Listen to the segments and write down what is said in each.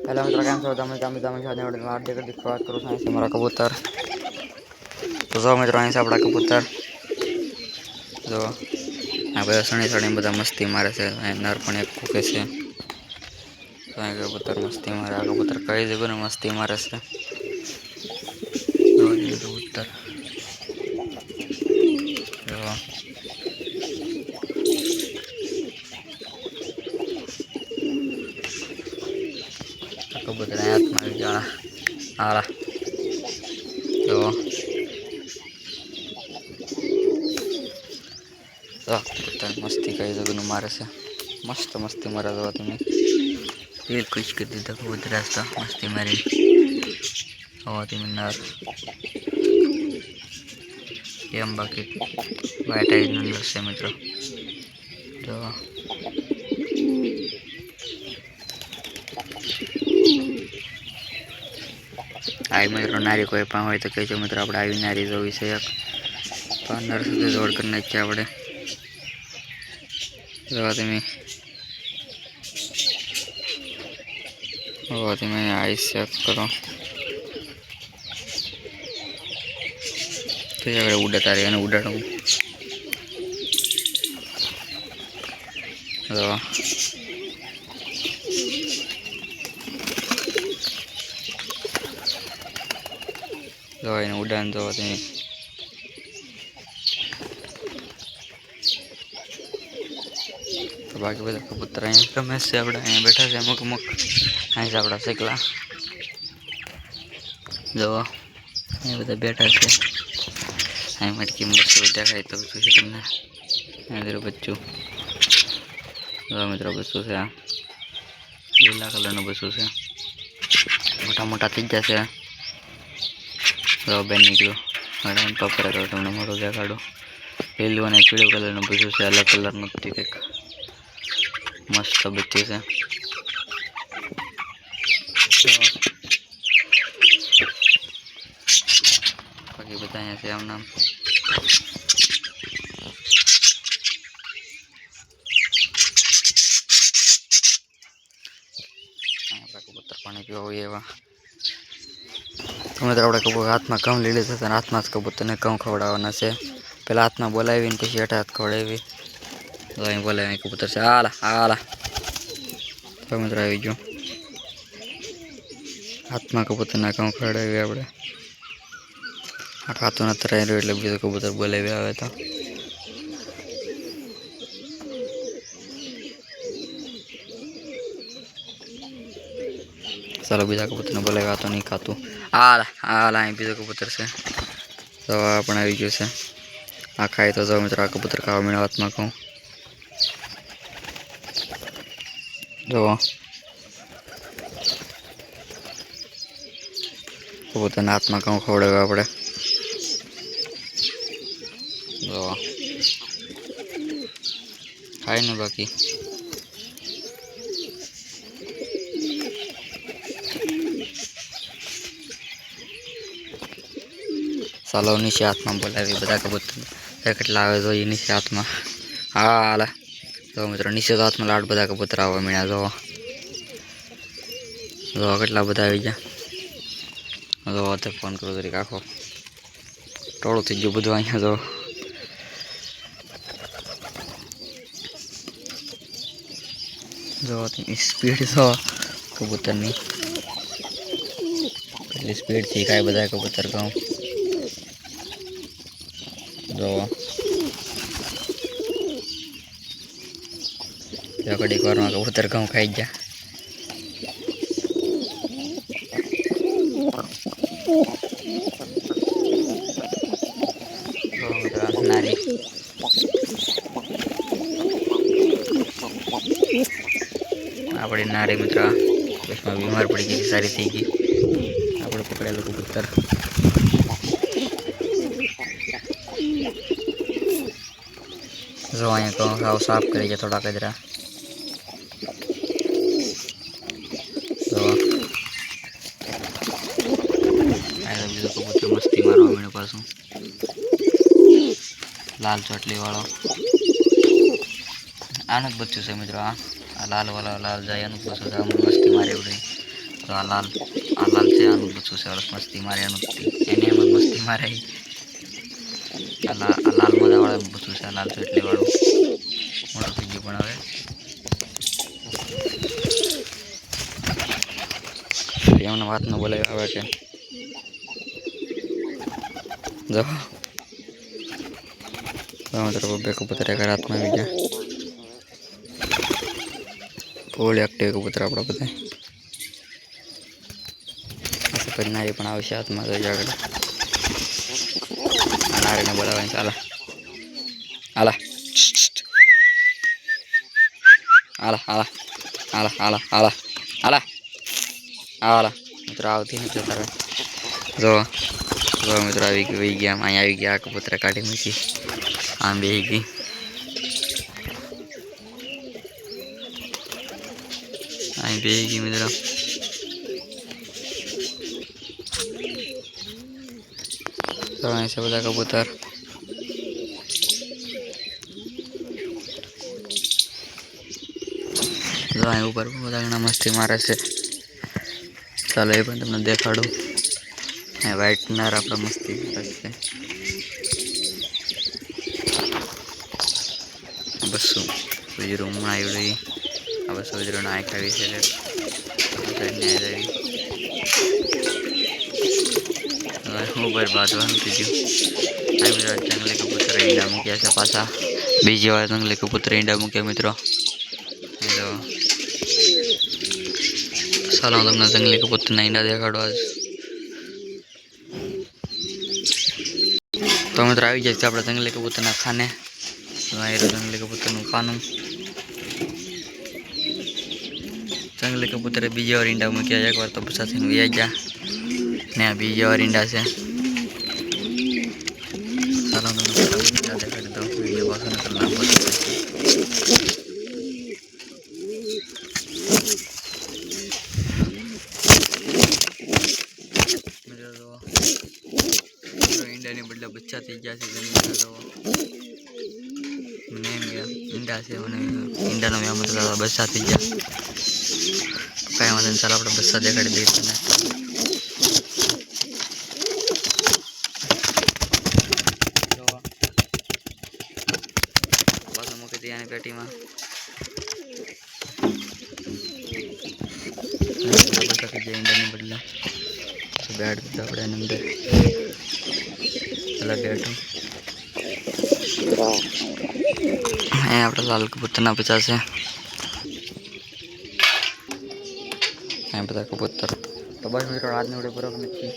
Hello मित्रों, केम छो તમે हार्दिक हार्दिक स्वागत करूँ છું મારા કબૂતર। તો જો મિત્રો અહીં છે આપણા કબૂતર। જો આ બધા સણી સણી બધા મસ્તી મારે છે। નર પણ એક કૂકે છે। તો અહીં કબૂતર મસ્તી મારે। આ કબૂતર કઈ જગ્યાએ મસ્તી મારે છે। જો કબૂતર જો कबूतर हाथ में આવી ગયા आला तो कबूतर मस्ती कई जगह मारे से मस्त मस्ती मारा दो तुम्हें एक कुछ कर दीदा कबूतर रास्ता मस्ती मारी नर एम बाकी वाइट आइज नंबर से मित्रों तो आई मित्रों नारी कोई पण हो तो कहो मित्रों आप नारी जो विषय नर से जोड़ कर नाखी आपड़े તમે આઈસ ચેક કરો તો આગળ ઉડતા રહે અને ઉડાડું તો એને ઉડાન તો તમે तो बाकी बधा कबूतर अँ गमे से अपने अँ बैठा से अमुक अमुक अँ से अपना शेकला जो अँ बधा बैठा से अँ मटकी में बच्चों देखाय तो तमने अँ बच्चों जो मित्रों बच्चों से लीला कलर बच्चों से मोटा मोटा थी जैसे बेन निकलो पकड़ा तो तमने मोटो देखाड़ो लीलू और पीड़ो कलर बच्चों से अलग कलर नहीं मस्त बच्चे से बाकी बताए से हम नाम कबूतर पानी पीवा हुई तो मित्रों अपने कबूतर हाथ में कम लीली थे हाथ में कबूतर ने कम खवड़ाना से पहला हाथ में बोलावी पीछे हेठ हाथ खवड़ावी तो अँ बोला कबूतर से आला आला तो मित्र आई गयो हाथ में कबूतर ना कम खवड़ावी आपड़े आ खातू न तराई रह्यो एटले बीजो कबूतर बोलावी आवे तो चलो बीजा कबूतर ने बोलावी आ तो नहीं खातू आला आला अँ बीजो कबूतर से तो पण आई गयो से आ खाई तो जाओ मित्र आ कबूतर खावा मेळ्यो हाथ में कहूँ जो कबूतर हाथ में कहूँ खवड़ावे आपड़े जो खाई ने बाकी चलो नीचे हाथ में बोलावी बधा कबूतर केटला आवे जो नीचे हाथ में हाला तो मित्रों नीचे तो हाथ में लाड बधा कबूतर आवा मळ्या जो जो केटला बधा आई गया जो तो फोन करो जरीक आखो टोळो थी गयो बधुं अहींया जो जो स्पीड जो कबूतर नी એટલી સ્પીડ થી કાય બધા કબૂતર કહું જો ઘડીક વારમાં કબૂતર ઘઉં ખાઈ ગયા नारी अपनी नारी मित्र उसमें बीमार पड़ी गई सारी थी गई अपने पकड़ेलू कबूतर जो अँ कहूँ साफ करी थोड़ा कचरा तो बीजो कबूतर मस्ती मारवा मेरे पास लाल चोटली वालों आनु बच्चों से मित्रों आ लाल वाला लाल जाए बच्चों से मस्ती मारी उड़ी તો આ લાલ છે, આનું બચ્ચું છે, ઓલો મસ્તી મારે એનું એને એમ જ મસ્તી મારે. આ લાલ મજાવાળાનું બચ્ચું છે, આ લાલ ચોટલી વાળું મોટું થઈ ગયું. પણ હવે એમને વાત ન બોલાવી આવે કે જો મિત્રો બે કબૂતર એક રાતમાં આવી ગયા. ફૂલ એક્ટિવ કબૂતર આપણા બધા. સફેદ નારી પણ આવશે હાથમાં તો આગળ. નારીને બોલાવવાની ચાલે. હાલા હાલા હાલા હાલા હાલા હાલા હાલા હાલા મિત્રો આવતી નથી તારે. જો જો મિત્રો આવી ગઈ વહી ગયા. અહીંયા આવી ગયા. કબૂતર કાઢી મૂકી. આમ બેસી ગઈ. અહીં બેસી ગઈ મિત્રો. તો અહીં છે બધા કબૂતર. જો અહીં ઉપર બધા ઘણા મસ્તી મારે છે. ચાલો એ પણ તમને દેખાડું. વ્હાઈટ નર આપણે મસ્તી કરે છે. બસ સુજરો હમણાં આવી રહી. આ બસ સુજરો નાય ખાવી છે. ઉપર બાંધવાનું થઈ ગયું. આ બધા જંગલી કબૂતર ઈંડા મૂક્યા છે પાછા. બીજી વાર જંગલી કબૂતર ઈંડા મૂક્યા મિત્રો. ચાલો તમને જંગલી કબૂતરના ઈંડા દેખાડવા આજ. તો મિત્રો આવી જાય છે આપણે જંગલી કબૂતરના ખાને. જંગલી કબૂતરનું ખાનું. જંગલી કબૂતરે બીજી વાર ઈંડા મૂક્યા. એકવાર તો પછા થઈને વ્યાઈ ગયા ને આ બીજી વાર ઈંડા છે. ચાલો તમને ઈંડા દેખાડી દઉં. વિડીયો પાછો નકર લાંબો થઈ જશે. ઈંડાની બદલે બચ્ચા થઈ ગયા છે. મને એમ ગયા ઈંડા છે મને ઈંડાનો વ્યામ હતા બચ્ચા થઈ ગયા. કાંઈ વાંધો નહીં. ચાલો આપણે બચ્ચા દેખાડી દઈએ તમને. પાછું મૂકી દઈએ આની પેટીમાં. બચ્ચા થઈ ગયા ઈંડાની બદલે. બેડ દીધા આપણે એની અંદર. પેલા બેઠું અહીંયા આપણે લાલ કબૂતરના બચ્ચા છે. અહીંયા બધા કબૂતર. તો બસ મિત્રો આજનો વિડીયો પૂરો નથી.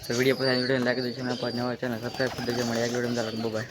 તો વિડીયો પછી વિડીયો લાગી દો છે. નવા ચેનલ સબસ્ક્રાઈબ કરી દેજો. મળ્યા વિડીયો બાય.